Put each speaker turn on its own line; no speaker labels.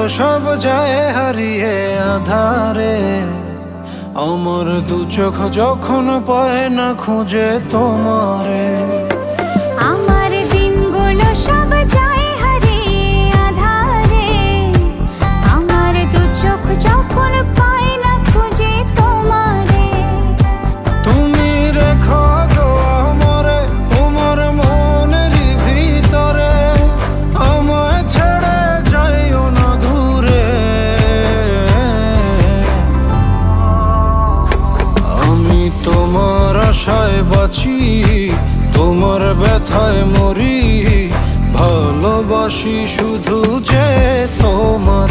সব যায় হারিয়ে আধারে। আমার দু চোখ যখন পায় না খুঁজে তোমারে।
আমার দিনগুলো সব যায় হারিয়ে আঁধারে। আমার দু চোখ যখন পায় না খুঁজে তোমারে।
তুমি রেখো গো আমারে তোমার মনেরই ভিতরে, আমায় ছেড়ে যাইও না দূরে। আমি তোমার আশায় বাঁচি, তোমার ব্যথায় মরি, ভালোবাসি শুধু যে তোমার।